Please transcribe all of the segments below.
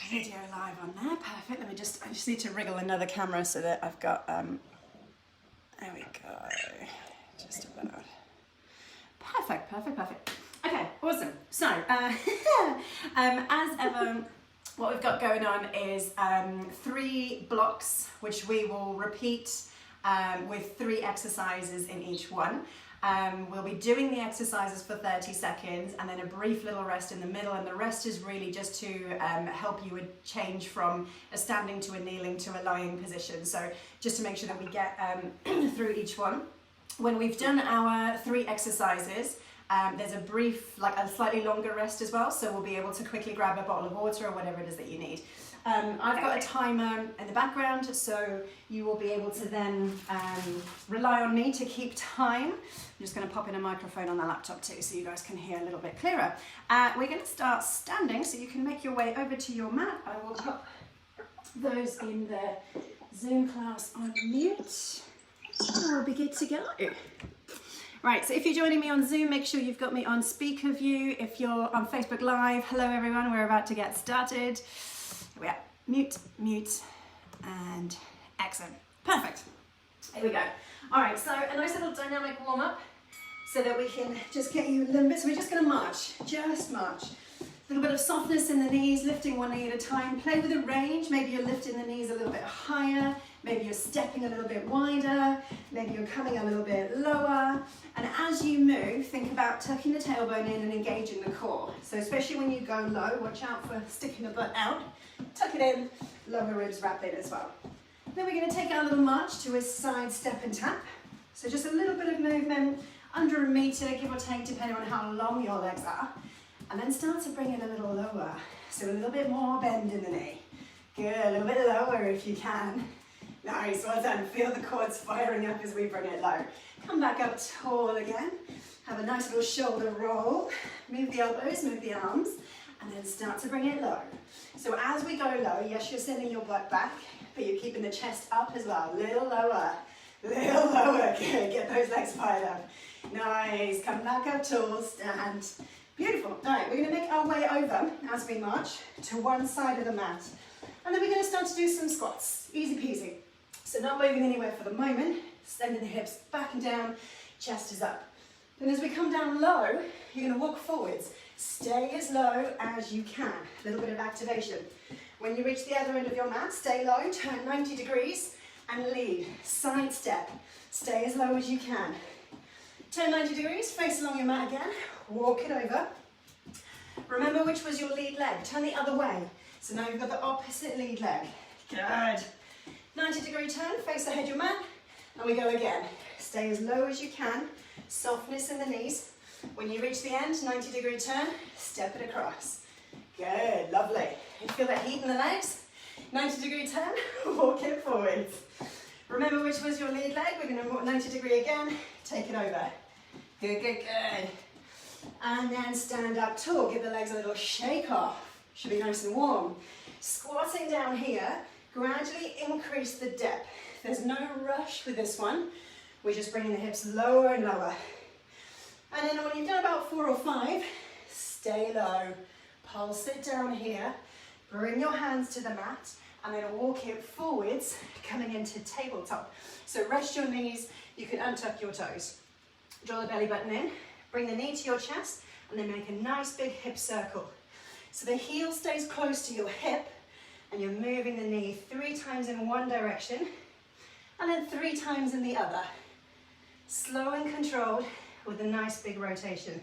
video live on there. Perfect. I just need to wriggle another camera so that I've got, there we go. Just about. Perfect. Okay, awesome. So, as ever, what we've got going on is 3 blocks, which we will repeat with 3 exercises in each one. We'll be doing the exercises for 30 seconds and then a brief little rest in the middle, and the rest is really just to help you change from a standing to a kneeling to a lying position. So just to make sure that we get through each one. When we've done our 3 exercises, there's a brief, like a slightly longer rest as well, so we'll be able to quickly grab a bottle of water or whatever it is that you need. I've got a timer in the background, so you will be able to then rely on me to keep time. I'm just going to pop in a microphone on the laptop too, so you guys can hear a little bit clearer. We're going to start standing, so you can make your way over to your mat. I will put those in the Zoom class on mute, and we'll be good to go. Right, so if you're joining me on Zoom, make sure you've got me on speaker view. If you're on Facebook Live, hello everyone, we're about to get started. Here we are, mute, and excellent. Perfect. Here we go. All right, so a nice little dynamic warm up so that we can just get you a little bit. So we're just gonna march, just march. A little bit of softness in the knees, lifting one knee at a time. Play with the range. Maybe you're lifting the knees a little bit higher. Maybe you're stepping a little bit wider. Maybe you're coming a little bit lower. And as you move, think about tucking the tailbone in and engaging the core. So especially when you go low, watch out for sticking the butt out. Tuck it in, lower ribs wrap in as well. Then we're going to take our little march to a side step and tap. So just a little bit of movement, under a meter, give or take, depending on how long your legs are. And then start to bring it a little lower. So a little bit more bend in the knee. Good, a little bit lower if you can. Nice, well done. Feel the quads firing up as we bring it low. Come back up tall again. Have a nice little shoulder roll. Move the elbows, move the arms, and then start to bring it low. So as we go low, yes, you're sending your butt back, but you're keeping the chest up as well. Little lower, little lower. Good, get those legs fired up. Nice, come back up tall, stand. Beautiful. All right, we're going to make our way over as we march to one side of the mat. And then we're going to start to do some squats. Easy peasy. So not moving anywhere for the moment. Sending the hips back and down, chest is up. Then as we come down low, you're going to walk forwards. Stay as low as you can. A little bit of activation. When you reach the other end of your mat, stay low, turn 90 degrees and lead. Side step. Stay as low as you can. Turn 90 degrees, face along your mat again. Walk it over. Remember which was your lead leg. Turn the other way. So now you've got the opposite lead leg. Good. 90-degree turn, face ahead your mat, and we go again. Stay as low as you can. Softness in the knees. When you reach the end, 90-degree turn, step it across. Good, lovely. You feel that heat in the legs? 90-degree turn, walk it forwards. Remember which was your lead leg. We're going to walk 90-degree again, take it over. Good, good, good. And then stand up tall, give the legs a little shake off. Should be nice and warm. Squatting down here, gradually increase the depth. There's no rush with this one. We're just bringing the hips lower and lower. And then when you've done about 4 or 5, stay low. Pulse it down here. Bring your hands to the mat and then walk it forwards, coming into tabletop. So rest your knees. You can untuck your toes. Draw the belly button in. Bring the knee to your chest and then make a nice big hip circle. So the heel stays close to your hip and you're moving the knee 3 times in one direction and then 3 times in the other. Slow and controlled with a nice big rotation.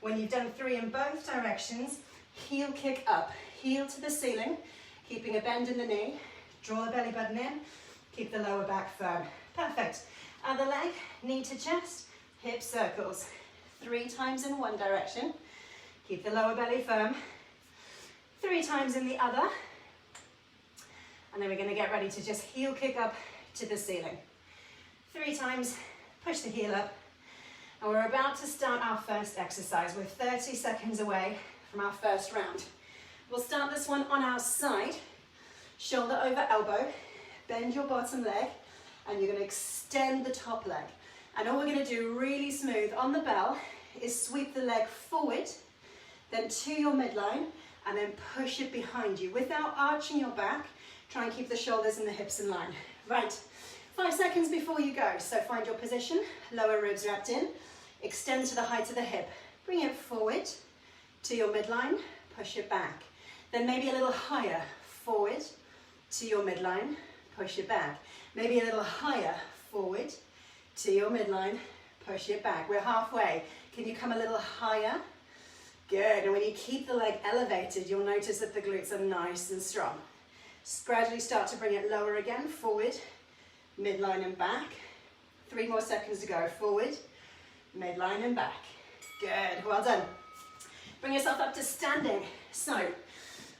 When you've done 3 in both directions, heel kick up, heel to the ceiling, keeping a bend in the knee, draw the belly button in, keep the lower back firm. Perfect. Other leg, knee to chest, hip circles. 3 times in one direction, keep the lower belly firm. 3 times in the other. And then we're going to get ready to just heel kick up to the ceiling. 3 times, push the heel up. And we're about to start our first exercise. We're 30 seconds away from our first round. We'll start this one on our side. Shoulder over elbow. Bend your bottom leg. And you're going to extend the top leg. And all we're going to do really smooth on the bell is sweep the leg forward, then to your midline, and then push it behind you without arching your back. Try and keep the shoulders and the hips in line. Right, 5 seconds before you go. So find your position, lower ribs wrapped in, extend to the height of the hip. Bring it forward to your midline, push it back. Then maybe a little higher, forward to your midline, push it back. Maybe a little higher, forward to your midline, push it back. We're halfway. Can you come a little higher? Good. And when you keep the leg elevated, you'll notice that the glutes are nice and strong. Gradually start to bring it lower again, forward, midline and back. 3 more seconds to go. Forward, midline and back. Good. Well done. Bring yourself up to standing. So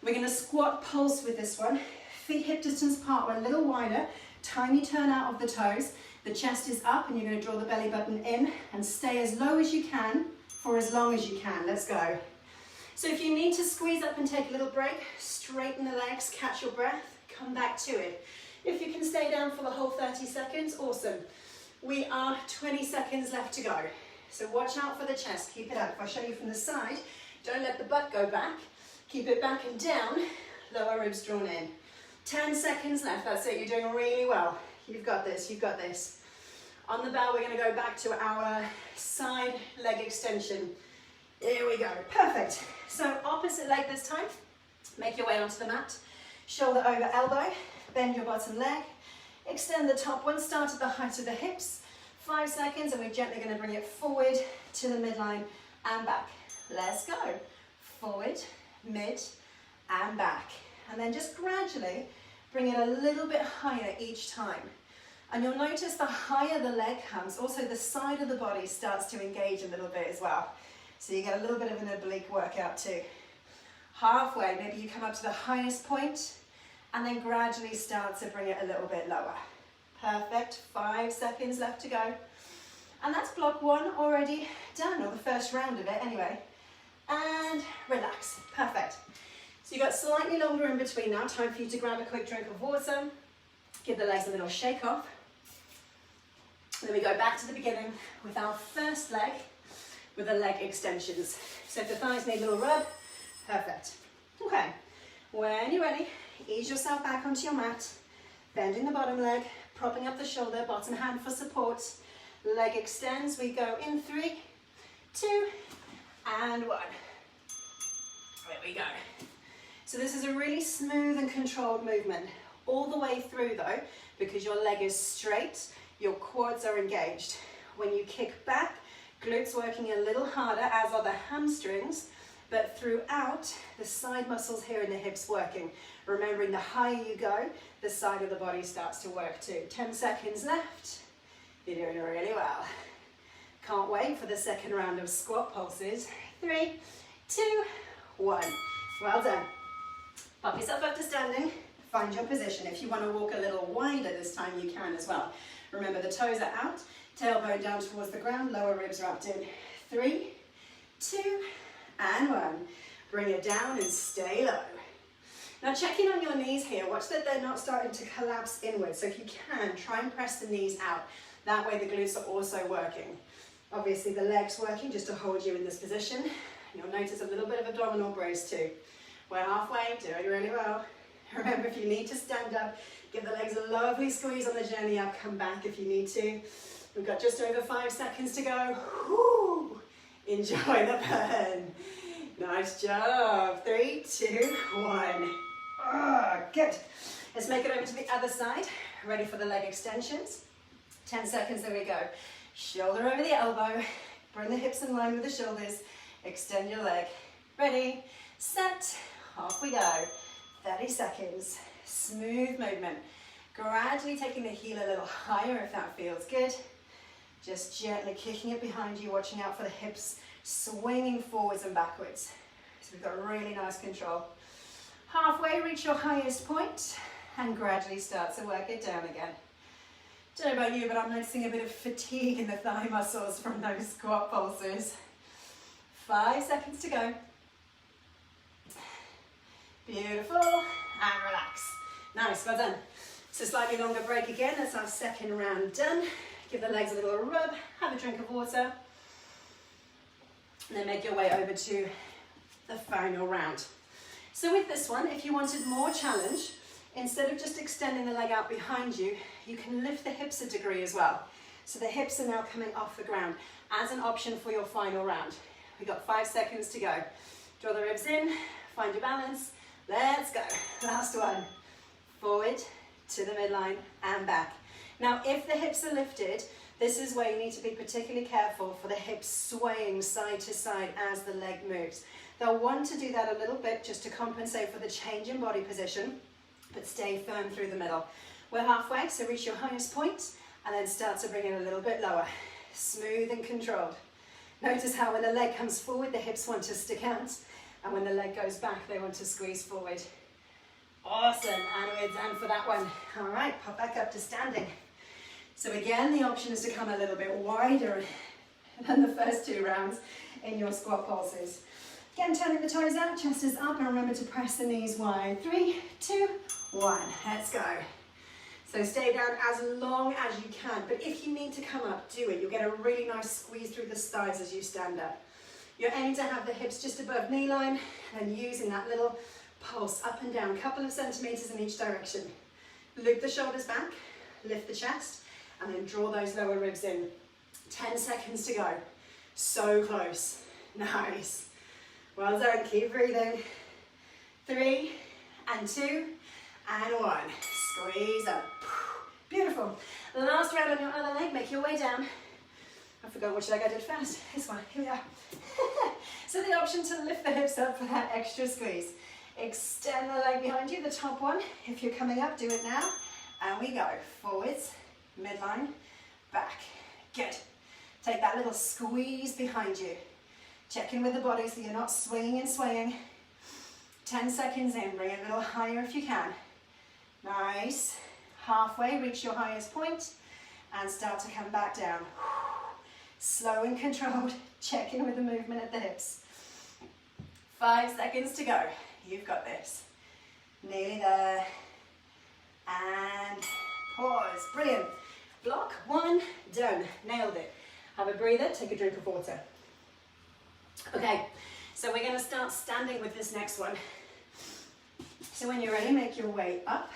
we're going to squat pulse with this one. Feet hip distance apart, we're a little wider. Tiny turn out of the toes. The chest is up and you're going to draw the belly button in and stay as low as you can for as long as you can. Let's go. So if you need to squeeze up and take a little break, straighten the legs, catch your breath, come back to it. If you can stay down for the whole 30 seconds, awesome. We are 20 seconds left to go. So watch out for the chest, keep it up. If I show you from the side, don't let the butt go back. Keep it back and down, lower ribs drawn in. 10 seconds left, that's it, you're doing really well. You've got this, you've got this. On the bell, we're going to go back to our side leg extension. Here we go, perfect. So opposite leg this time. Make your way onto the mat. Shoulder over elbow, bend your bottom leg. Extend the top one, start at the height of the hips. 5 seconds and we're gently going to bring it forward to the midline and back. Let's go. Forward, mid and back. And then just gradually bring it a little bit higher each time. And you'll notice the higher the leg comes, also the side of the body starts to engage a little bit as well. So you get a little bit of an oblique workout too. Halfway, maybe you come up to the highest point and then gradually start to bring it a little bit lower. Perfect, 5 seconds left to go. And that's block 1 already done, or the first round of it anyway. And relax, perfect. So you've got slightly longer in between now, time for you to grab a quick drink of water, give the legs a little shake off. Then we go back to the beginning with our first leg, with the leg extensions. So if the thighs need a little rub, perfect. Okay, when you're ready, ease yourself back onto your mat, bending the bottom leg, propping up the shoulder, bottom hand for support. Leg extends, we go in 3, 2, and 1. There we go. So this is a really smooth and controlled movement. All the way through though, because your leg is straight, your quads are engaged. When you kick back, glutes working a little harder, as are the hamstrings, but throughout, the side muscles here in the hips working. Remembering the higher you go, the side of the body starts to work too. 10 seconds left. You're doing really well. Can't wait for the second round of squat pulses. 3, 2, 1. Well done. Pop yourself up to standing. Find your position. If you want to walk a little wider this time, you can as well. Remember, the toes are out, tailbone down towards the ground, lower ribs wrapped in. 3, 2, and 1. Bring it down and stay low. Now checking on your knees here, watch that they're not starting to collapse inwards. So if you can, try and press the knees out. That way the glutes are also working. Obviously the legs working just to hold you in this position. You'll notice a little bit of abdominal brace too. We're halfway, doing really well. Remember, if you need to stand up, give the legs a lovely squeeze on the journey up, come back if you need to. We've got just over 5 seconds to go. Woo! Enjoy the burn. Nice job. 3, 2, 1. Oh, good. Let's make it over to the other side. Ready for the leg extensions. 10 seconds, there we go. Shoulder over the elbow. Bring the hips in line with the shoulders. Extend your leg. Ready, set, off we go. 30 seconds. Smooth movement. Gradually taking the heel a little higher if that feels good. Just gently kicking it behind you, watching out for the hips swinging forwards and backwards. So we've got really nice control. Halfway, reach your highest point and gradually start to work it down again. Don't know about you, but I'm noticing a bit of fatigue in the thigh muscles from those squat pulses. 5 seconds to go. Beautiful, and relax. Nice, well done. So slightly longer break again, that's our second round done. Give the legs a little rub, have a drink of water, and then make your way over to the final round. So with this one, if you wanted more challenge, instead of just extending the leg out behind you, you can lift the hips a degree as well. So the hips are now coming off the ground as an option for your final round. We've got 5 seconds to go. Draw the ribs in, find your balance. Let's go. Last one. Forward to the midline and back. Now, if the hips are lifted, this is where you need to be particularly careful for the hips swaying side to side as the leg moves. They'll want to do that a little bit just to compensate for the change in body position, but stay firm through the middle. We're halfway, so reach your highest point and then start to bring it a little bit lower. Smooth and controlled. Notice how when the leg comes forward, the hips want to stick out, and when the leg goes back, they want to squeeze forward. Awesome, and we're done for that one. All right, pop back up to standing. So again, the option is to come a little bit wider than the first 2 rounds in your squat pulses. Again, turning the toes out, chest is up, and remember to press the knees wide. 3, 2, 1, let's go. So stay down as long as you can, but if you need to come up, do it. You'll get a really nice squeeze through the thighs as you stand up. You're aiming to have the hips just above knee line and using that little pulse up and down, a couple of centimeters in each direction. Loop the shoulders back, lift the chest, and then draw those lower ribs in. 10 seconds to go. So close. Nice. Well done. Keep breathing. 3 and 2 and 1. Squeeze up. Beautiful. Last round on your other leg. Make your way down. I forgot which leg I did first. This one. Here we are. So the option to lift the hips up for that extra squeeze. Extend the leg behind you, the top one. If you're coming up, do it now. And we go. Forwards, midline, back. Good. Take that little squeeze behind you. Check in with the body so you're not swinging and swaying. 10 seconds in. Bring it a little higher if you can. Nice. Halfway, reach your highest point and start to come back down. Slow and controlled. Check in with the movement at the hips. 5 seconds to go. You've got this. Nearly there. And pause. Brilliant. Block 1, done. Nailed it. Have a breather, take a drink of water. Okay, so we're going to start standing with this next one. So when you're ready, make your way up.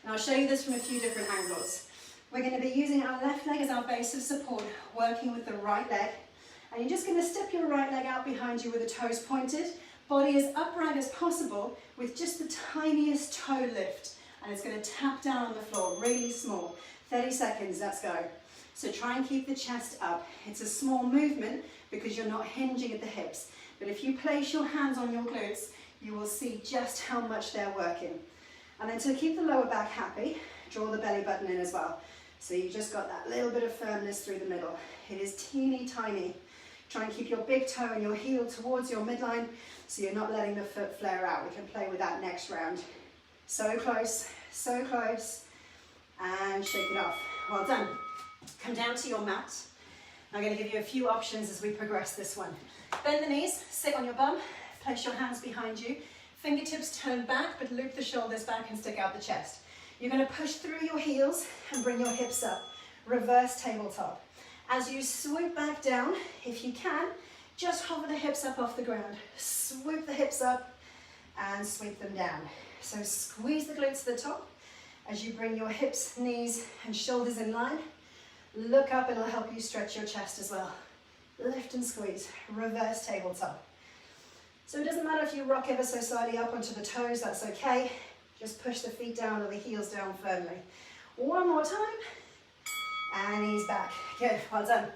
And I'll show you this from a few different angles. We're going to be using our left leg as our base of support, working with the right leg. And you're just going to step your right leg out behind you with the toes pointed. Body as upright as possible with just the tiniest toe lift. And it's going to tap down on the floor, really small. 30 seconds, let's go. So try and keep the chest up. It's a small movement because you're not hinging at the hips. But if you place your hands on your glutes, you will see just how much they're working. And then to keep the lower back happy, draw the belly button in as well. So you just got that little bit of firmness through the middle. It is teeny tiny. Try and keep your big toe and your heel towards your midline so you're not letting the foot flare out. We can play with that next round. So close, and shake it off. Well done. Come down to your mat. I'm going to give you a few options as we progress this one. Bend the knees, sit on your bum, place your hands behind you, fingertips turn back but loop the shoulders back and stick out the chest. You're going to push through your heels and bring your hips up. Reverse tabletop. As you swoop back down, if you can, just hover the hips up off the ground. Swoop the hips up and sweep them down. So squeeze the glutes to the top as you bring your hips, knees and shoulders in line. Look up, it'll help you stretch your chest as well. Lift and squeeze, reverse tabletop. So it doesn't matter if you rock ever so slightly up onto the toes, that's okay. Just push the feet down or the heels down firmly. One more time, and knees back. Good, well done.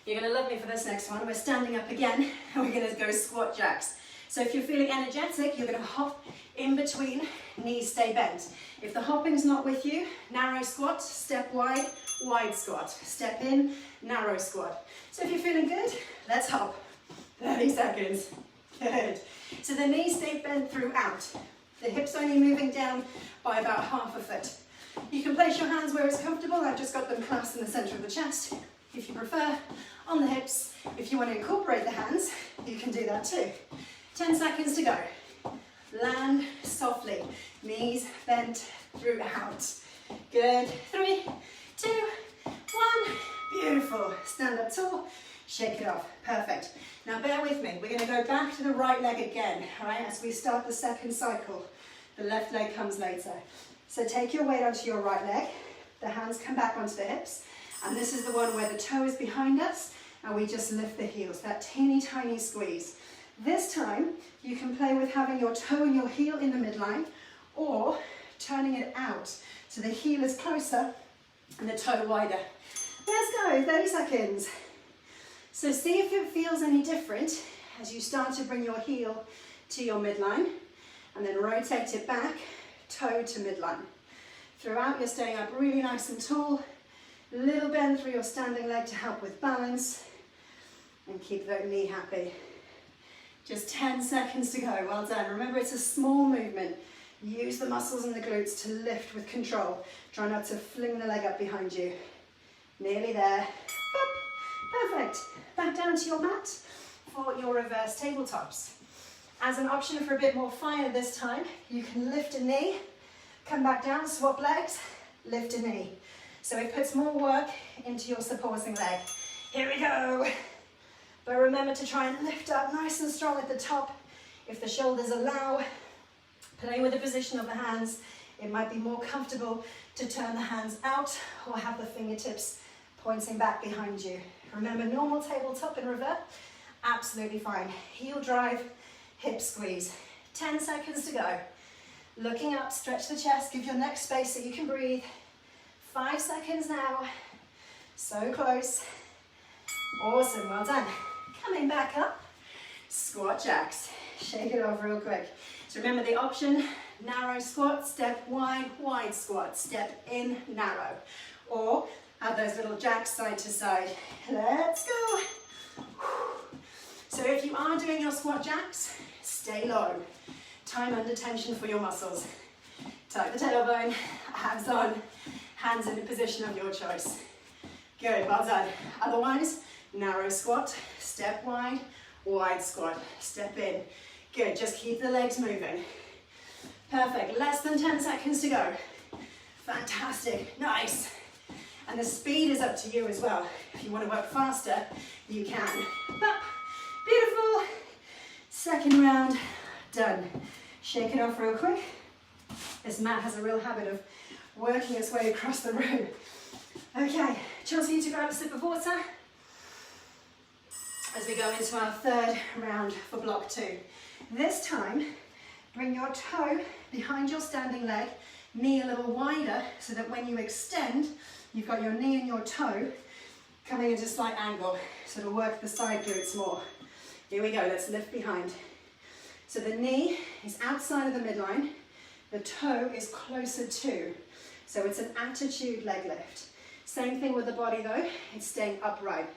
You're gonna love me for this next one. We're standing up again, and we're gonna go squat jacks. So if you're feeling energetic, you're gonna hop in between, knees stay bent. If the hopping's not with you, narrow squat, step wide, wide squat. Step in, narrow squat. So if you're feeling good, let's hop. 30 seconds. Good. So the knees stay bent throughout. The hips only moving down by about half a foot. You can place your hands where it's comfortable. I've just got them clasped in the center of the chest. If you prefer, on the hips. If you want to incorporate the hands, you can do that too. 10 seconds to go. Land softly. Knees bent throughout. Good. 3, 2, 1. Beautiful. Stand up tall. Shake it off. Perfect. Now bear with me. We're going to go back to the right leg again, all right, as we start the second cycle. The left leg comes later. So take your weight onto your right leg. The hands come back onto the hips. And this is the one where the toe is behind us and we just lift the heels, that teeny tiny squeeze. This time, you can play with having your toe and your heel in the midline or turning it out so the heel is closer and the toe wider. Let's go, 30 seconds. So see if it feels any different as you start to bring your heel to your midline and then rotate it back, toe to midline. Throughout, you're staying up really nice and tall. Little bend through your standing leg to help with balance and keep that knee happy. Just 10 seconds to go. Well done. Remember, it's a small movement. Use the muscles in the glutes to lift with control. Try not to fling the leg up behind you. Nearly there. Boop. Perfect. Back down to your mat for your reverse tabletops. As an option for a bit more fire this time, you can lift a knee, come back down, swap legs, lift a knee. So it puts more work into your supporting leg. Here we go. But remember to try and lift up nice and strong at the top. If the shoulders allow, play with the position of the hands. It might be more comfortable to turn the hands out or have the fingertips pointing back behind you. Remember, normal tabletop in revert, absolutely fine. Heel drive, hip squeeze. 10 seconds to go. Looking up, stretch the chest, give your neck space so you can breathe. 5 seconds now. So close. Awesome, well done. Coming back up, squat jacks. Shake it off real quick. So remember the option, narrow squat, step wide, wide squat, step in, narrow. Or add those little jacks side to side. Let's go. So if you are doing your squat jacks, stay low. Time under tension for your muscles. Tuck the tailbone, abs on, hands in the position of your choice. Good, well done. Otherwise, narrow squat, step wide, wide squat, step in. Good, just keep the legs moving. Perfect, less than 10 seconds to go. Fantastic, nice. And the speed is up to you as well. If you want to work faster, you can. Up, beautiful. Second round, done. Shake it off real quick. This mat has a real habit of working its way across the room. Okay, chance for you to grab a sip of water as we go into our third round for block 2. This time, bring your toe behind your standing leg, knee a little wider so that when you extend, you've got your knee and your toe coming into a slight angle, so it'll work the side glutes more. Here we go, let's lift behind. So the knee is outside of the midline, the toe is closer to, so it's an attitude leg lift. Same thing with the body though, it's staying upright.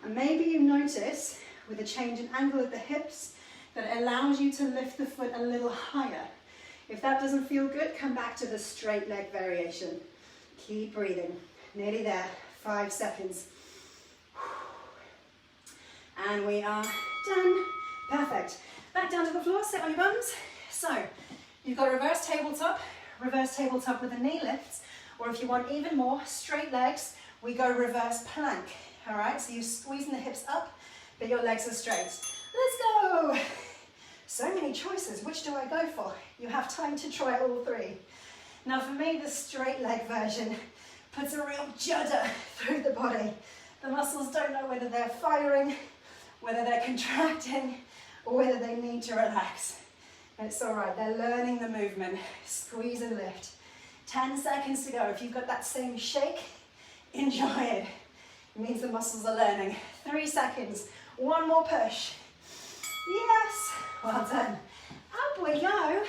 And maybe you notice with a change in angle at the hips that it allows you to lift the foot a little higher. If that doesn't feel good, come back to the straight leg variation. Keep breathing. Nearly there. 5 seconds. And we are done. Perfect. Back down to the floor, sit on your bums. So, you've got reverse tabletop with the knee lifts, or if you want even more, straight legs, we go reverse plank. All right, so you're squeezing the hips up, but your legs are straight. Let's go. So many choices, which do I go for? You have time to try all 3. Now for me, the straight leg version puts a real judder through the body. The muscles don't know whether they're firing, whether they're contracting, or whether they need to relax. It's all right, they're learning the movement. Squeeze and lift. 10 seconds to go. If you've got that same shake, enjoy it. It means the muscles are learning. 3 seconds. One more push. Yes. Well done. Up we go.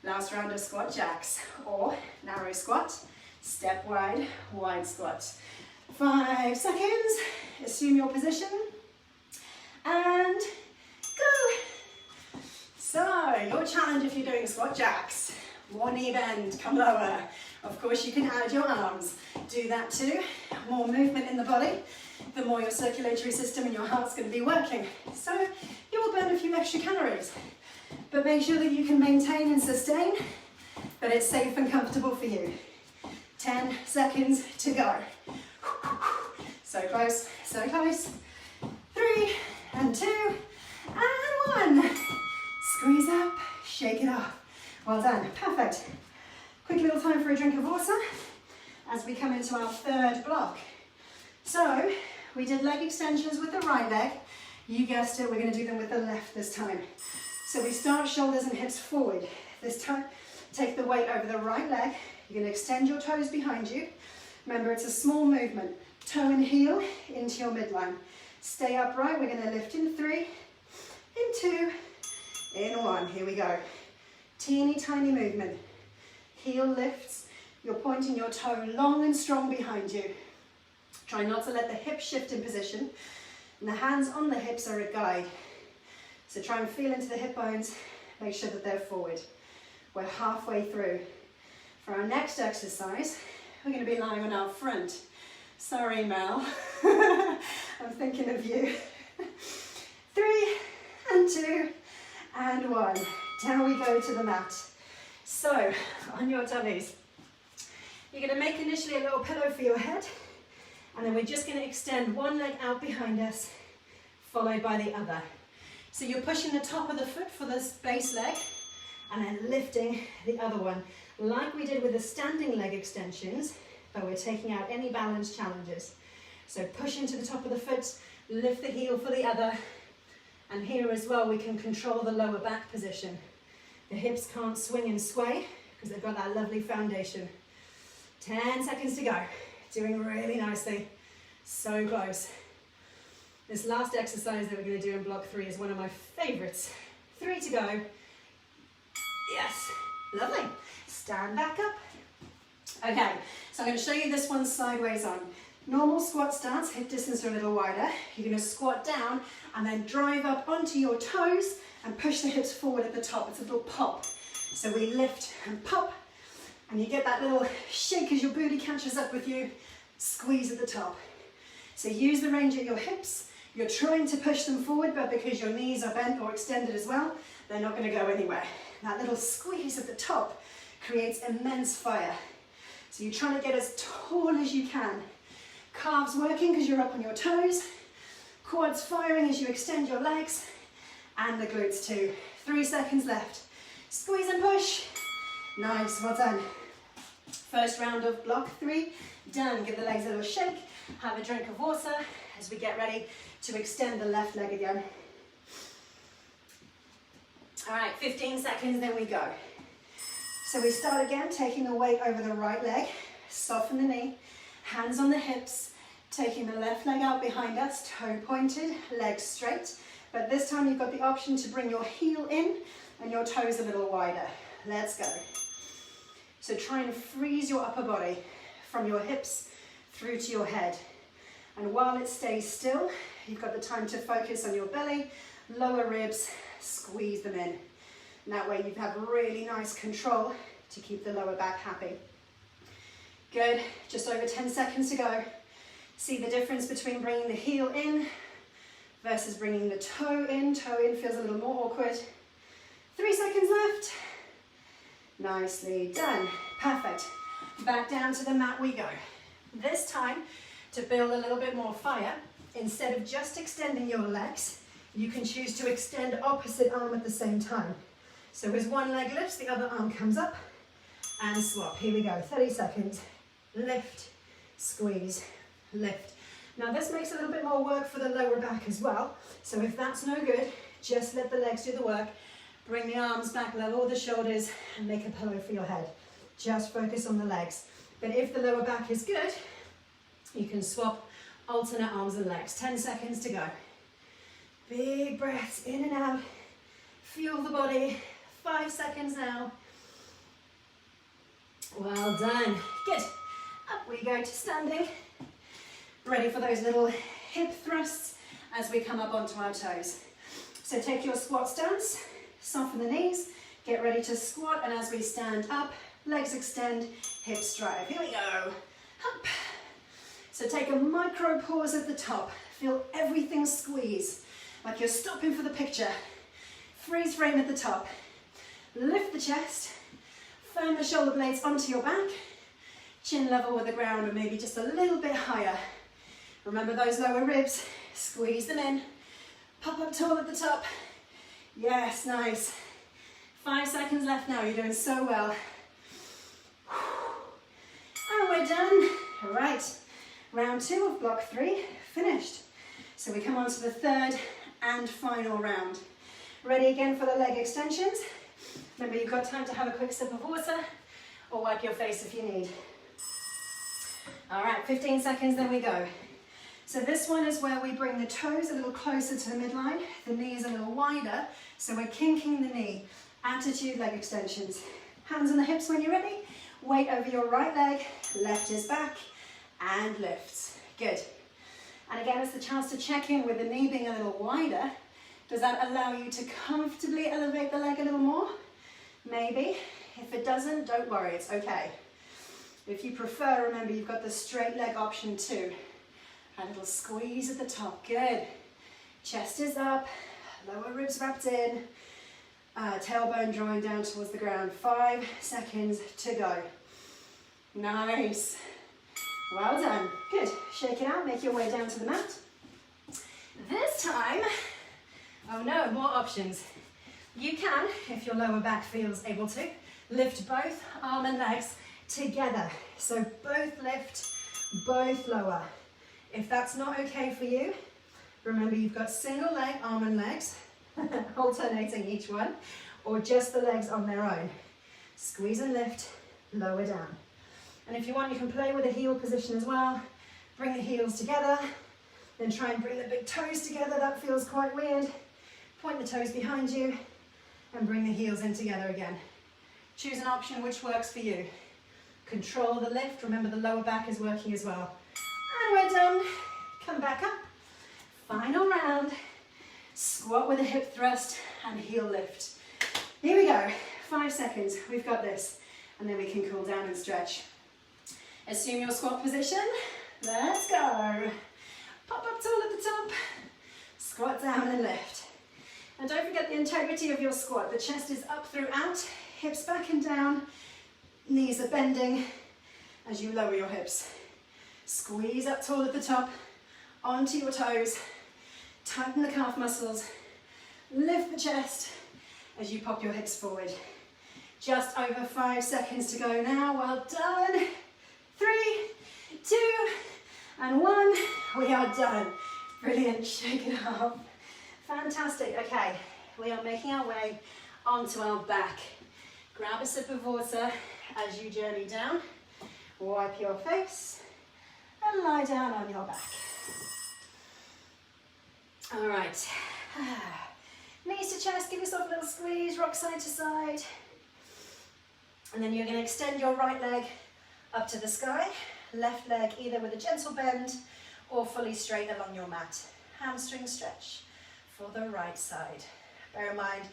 Last round of squat jacks, or narrow squat, step wide, wide squat. 5 seconds. Assume your position. And go. So, your challenge if you're doing squat jacks. More knee bend, come lower. Of course you can add your arms. Do that too. More movement in the body, the more your circulatory system and your heart's going to be working. So you will burn a few extra calories. But make sure that you can maintain and sustain, that it's safe and comfortable for you. 10 seconds to go. So close, so close. 3 and 2 and 1. Squeeze up, shake it off. Well done, perfect. Quick little time for a drink of water as we come into our third block. So we did leg extensions with the right leg. You guessed it, we're going to do them with the left this time. So we start shoulders and hips forward. This time, take the weight over the right leg. You're going to extend your toes behind you. Remember, it's a small movement. Toe and heel into your midline. Stay upright. We're going to lift in 3, in 2, in 1. Here we go. Teeny tiny movement. Heel lifts. You're pointing your toe long and strong behind you. Try not to let the hips shift in position. And the hands on the hips are a guide. So try and feel into the hip bones. Make sure that they're forward. We're halfway through. For our next exercise, we're going to be lying on our front. Sorry, Mel. I'm thinking of you. 3 and 2 and 1. Down we go to the mat. So, on your tummies, you're going to make initially a little pillow for your head, and then we're just going to extend one leg out behind us, followed by the other. So you're pushing the top of the foot for this base leg, and then lifting the other one, like we did with the standing leg extensions, but we're taking out any balance challenges. So push into the top of the foot, lift the heel for the other, and here as well we can control the lower back position. The hips can't swing and sway because they've got that lovely foundation. 10 seconds to go. Doing really nicely. So close. This last exercise that we're going to do in block 3 is one of my favorites. 3 to go. Yes, lovely. Stand back up. Okay, so I'm going to show you this one sideways on. Normal squat stance, hip distance are a little wider. You're going to squat down and then drive up onto your toes and push the hips forward at the top. It's a little pop. So we lift and pop, and you get that little shake as your booty catches up with you. Squeeze at the top. So use the range at your hips. You're trying to push them forward, but because your knees are bent or extended as well, they're not going to go anywhere. That little squeeze at the top creates immense fire. So you're trying to get as tall as you can. Calves working because you're up on your toes. Quads firing as you extend your legs. And the glutes too. 3 seconds left. Squeeze and push. Nice, well done. First round of block 3 done. Give the legs a little shake. Have a drink of water as we get ready to extend the left leg again. All right, 15 seconds, then we go. So we start again, taking the weight over the right leg. Soften the knee. Hands on the hips. Taking the left leg out behind us. Toe pointed, legs straight. But this time you've got the option to bring your heel in and your toes a little wider. Let's go. So try and freeze your upper body from your hips through to your head. And while it stays still, you've got the time to focus on your belly, lower ribs, squeeze them in. And that way you have really nice control to keep the lower back happy. Good, just over 10 seconds to go. See the difference between bringing the heel in versus bringing the toe in. Toe in feels a little more awkward. 3 seconds left. Nicely done. Perfect. Back down to the mat we go. This time, to build a little bit more fire, instead of just extending your legs, you can choose to extend opposite arm at the same time. So as one leg lifts, the other arm comes up and swap. Here we go, 30 seconds. Lift, squeeze, lift. Now this makes a little bit more work for the lower back as well. So if that's no good, just let the legs do the work. Bring the arms back, level with the shoulders, and make a pillow for your head. Just focus on the legs. But if the lower back is good, you can swap alternate arms and legs. 10 seconds to go. Big breaths in and out. Fuel the body. 5 seconds now. Well done. Good. Up we go to standing. Ready for those little hip thrusts as we come up onto our toes. So take your squat stance, soften the knees, get ready to squat, and as we stand up, legs extend, hips drive. Here we go. Up. So take a micro pause at the top. Feel everything squeeze, like you're stopping for the picture. Freeze frame at the top. Lift the chest, firm the shoulder blades onto your back, chin level with the ground or maybe just a little bit higher. Remember those lower ribs, squeeze them in. Pop up tall at the top. Yes, nice. 5 seconds left now, you're doing so well. And we're done. All right, round 2 of block 3, finished. So we come on to the third and final round. Ready again for the leg extensions. Remember, you've got time to have a quick sip of water or wipe your face if you need. All right, 15 seconds, then we go. So this one is where we bring the toes a little closer to the midline, the knees a little wider, so we're kinking the knee. Attitude leg extensions. Hands on the hips when you're ready. Weight over your right leg, left is back, and lifts. Good. And again, it's the chance to check in with the knee being a little wider. Does that allow you to comfortably elevate the leg a little more? Maybe. If it doesn't, don't worry, it's okay. If you prefer, remember you've got the straight leg option too. A little squeeze at the top, good. Chest is up, lower ribs wrapped in, tailbone drawing down towards the ground. 5 seconds to go. Nice. Well done. Good. Shake it out, make your way down to the mat. This time, oh no, more options. You can, if your lower back feels able to, lift both arm and legs together. So both lift, both lower. If that's not okay for you, remember you've got single leg, arm and legs, alternating each one, or just the legs on their own. Squeeze and lift, lower down. And if you want, you can play with the heel position as well. Bring the heels together, then try and bring the big toes together. That feels quite weird. Point the toes behind you and bring the heels in together again. Choose an option which works for you. Control the lift. Remember the lower back is working as well. And we're done. Come back up. Final round. Squat with a hip thrust and heel lift. Here we go. 5 seconds. We've got this. And then we can cool down and stretch. Assume your squat position. Let's go. Pop up tall at the top. Squat down and lift. And don't forget the integrity of your squat. The chest is up throughout, hips back and down, knees are bending as you lower your hips. Squeeze up tall at the top, onto your toes, tighten the calf muscles, lift the chest as you pop your hips forward. Just over 5 seconds to go now, well done. 3, 2, and 1, we are done. Brilliant, shake it off. Fantastic, okay, we are making our way onto our back. Grab a sip of water as you journey down. Wipe your face and lie down on your back. All right, knees to chest, give yourself a little squeeze, rock side to side. And then you're going to extend your right leg up to the sky, left leg either with a gentle bend or fully straight along your mat. Hamstring stretch for the right side. Bear in mind,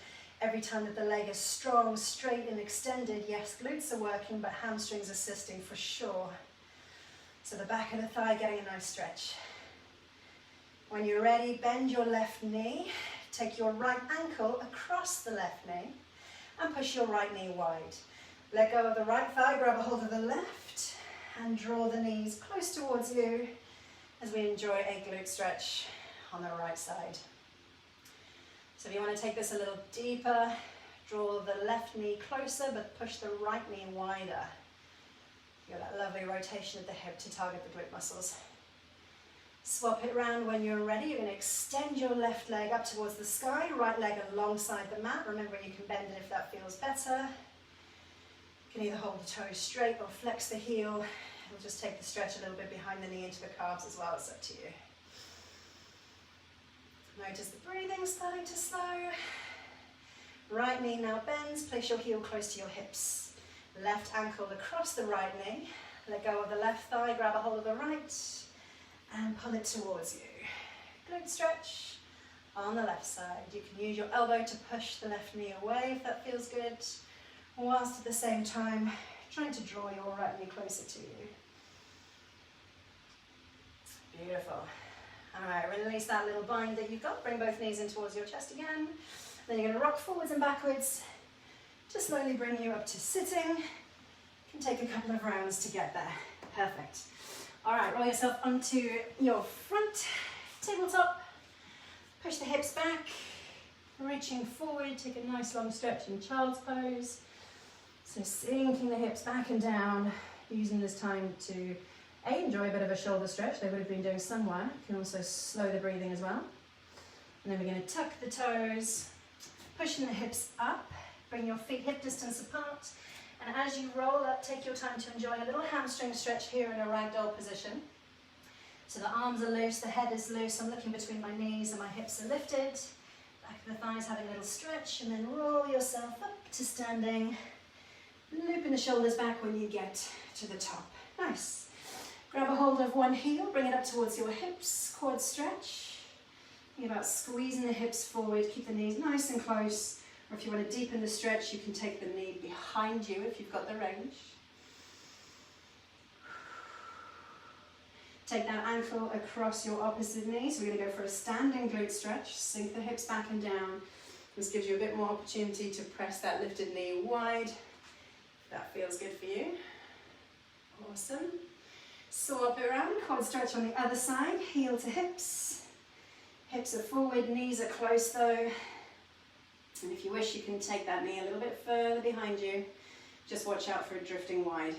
every time that the leg is strong, straight and extended, yes, glutes are working, but hamstrings assisting for sure. So the back of the thigh getting a nice stretch. When you're ready, bend your left knee, take your right ankle across the left knee and push your right knee wide. Let go of the right thigh, grab a hold of the left and draw the knees close towards you as we enjoy a glute stretch on the right side. So if you want to take this a little deeper, draw the left knee closer but push the right knee wider. You got that lovely rotation of the hip to target the glute muscles. Swap it around when you're ready. You're going to extend your left leg up towards the sky, right leg alongside the mat. Remember, you can bend it if that feels better. You can either hold the toes straight or flex the heel. It'll just take the stretch a little bit behind the knee into the calves as well. It's up to you. Notice the breathing starting to slow. Right knee now bends. Place your heel close to your hips. Left ankle across the right knee. Let go of the left thigh, grab a hold of the right and pull it towards you. Glute stretch on the left side. You can use your elbow to push the left knee away if that feels good, whilst at the same time trying to draw your right knee closer to you. Beautiful. All right, release that little bind that you've got. Bring both knees in towards your chest again. Then you're going to rock forwards and backwards to slowly bring you up to sitting. It can take a couple of rounds to get there. Perfect. All right, roll yourself onto your front tabletop. Push the hips back, reaching forward, take a nice long stretch in child's pose. So sinking the hips back and down, using this time to enjoy a bit of a shoulder stretch. They would have been doing somewhere. You can also slow the breathing as well. And then we're going to tuck the toes, pushing the hips up, bring your feet hip distance apart. And as you roll up, take your time to enjoy a little hamstring stretch here in a ragdoll position. So the arms are loose, the head is loose. I'm looking between my knees and my hips are lifted. Back of the thighs having a little stretch, and then roll yourself up to standing. Looping the shoulders back when you get to the top. Nice. Grab a hold of one heel, bring it up towards your hips, quad stretch. Think about squeezing the hips forward, keep the knees nice and close. Or if you want to deepen the stretch, you can take the knee behind you if you've got the range. Take that ankle across your opposite knee. So we're going to go for a standing glute stretch. Sink the hips back and down. This gives you a bit more opportunity to press that lifted knee wide. That feels good for you. Awesome. Swap it around, quad stretch on the other side, heel to hips. Hips are forward, knees are close though. And if you wish, you can take that knee a little bit further behind you. Just watch out for it drifting wide.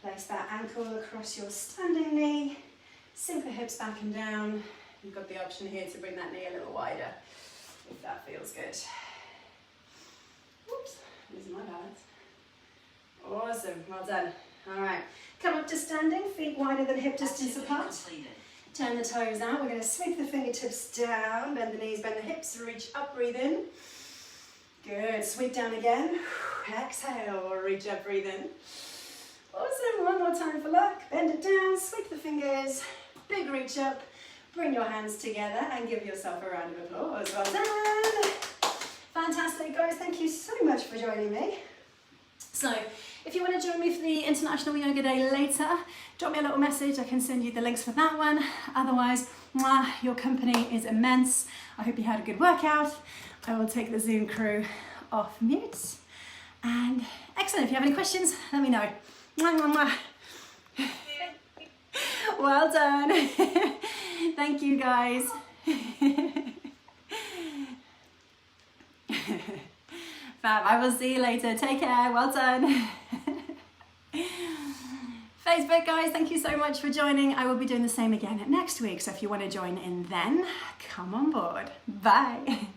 Place that ankle across your standing knee. Sink the hips back and down. You've got the option here to bring that knee a little wider, if that feels good. Oops, losing my balance. Awesome, well done. All right, come up to standing, feet wider than hip distance apart. Turn the toes out. We're going to sweep the fingertips down, bend the knees, bend the hips, reach up, breathe in. Good, sweep down again. Exhale, reach up, breathe in. Awesome, one more time for luck. Bend it down, sweep the fingers, big reach up, bring your hands together and give yourself a round of applause. Well done. Fantastic, guys. Thank you so much for joining me. So, if you want to join me for the International Yoga Day later, drop me a little message. I can send you the links for that one. Otherwise, your company is immense. I hope you had a good workout. I will take the Zoom crew off mute. And excellent. If you have any questions, let me know. Well done. Thank you, guys. Fab, I will see you later. Take care. Well done. Facebook, guys, thank you so much for joining. I will be doing the same again next week. So if you want to join in then, come on board. Bye.